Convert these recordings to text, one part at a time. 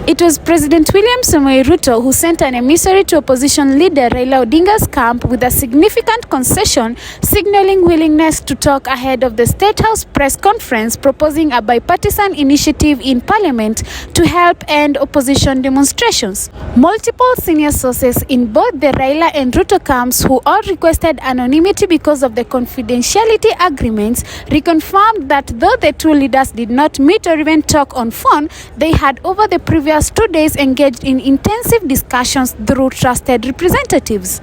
It was President William Ruto who sent an emissary to opposition leader Raila Odinga's camp with a significant concession, signaling willingness to talk ahead of the State House press conference proposing a bipartisan initiative in Parliament to help end opposition demonstrations. Multiple senior sources in both the Raila and Ruto camps, who all requested anonymity because of the confidentiality agreements, reconfirmed that though the two leaders did not meet or even talk on phone, they had over the previous 2 days engaged in intensive discussions through trusted representatives.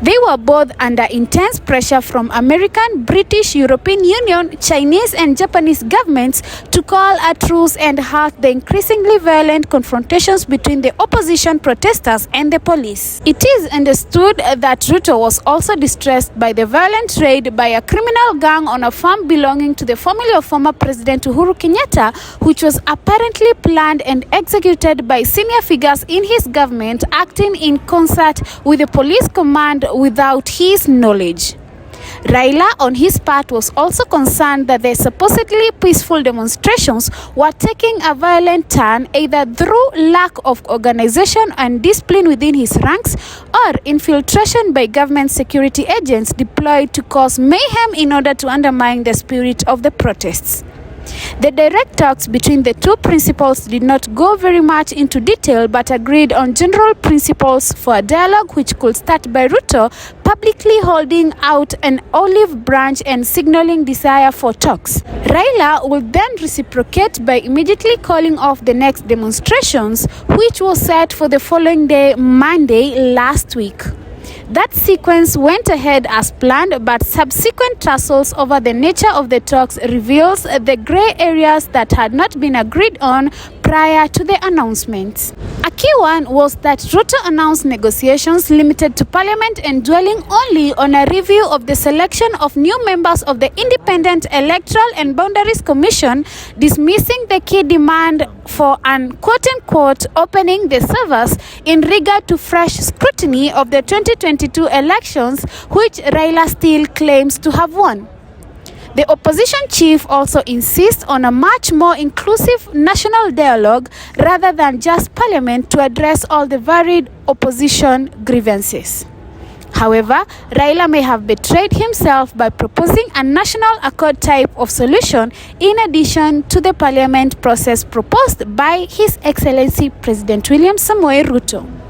They were both under intense pressure from American, British, European Union, Chinese and Japanese governments to call a truce and halt the increasingly violent confrontations between the opposition protesters and the police. It is understood that Ruto was also distressed by the violent raid by a criminal gang on a farm belonging to the family of former President Uhuru Kenyatta, which was apparently planned and executed by senior figures in his government acting in concert with the police command without his knowledge. Raila, on his part, was also concerned that the supposedly peaceful demonstrations were taking a violent turn either through lack of organization and discipline within his ranks or infiltration by government security agents deployed to cause mayhem in order to undermine the spirit of the protests. The direct talks between the two principals did not go very much into detail but agreed on general principles for a dialogue which could start by Ruto publicly holding out an olive branch and signaling desire for talks. Raila would then reciprocate by immediately calling off the next demonstrations, which was set for the following day, Monday, last week. That sequence went ahead as planned, but subsequent tussles over the nature of the talks reveals the grey areas that had not been agreed on prior to the announcements. A key one was that Ruto announced negotiations limited to Parliament and dwelling only on a review of the selection of new members of the Independent Electoral and Boundaries Commission, dismissing the key demand for an quote-unquote opening the servers in regard to fresh scrutiny of the 2022 elections, which Raila still claims to have won. The opposition chief also insists on a much more inclusive national dialogue rather than just Parliament to address all the varied opposition grievances. However, Raila may have betrayed himself by proposing a national accord type of solution in addition to the Parliament process proposed by His Excellency President William Ruto.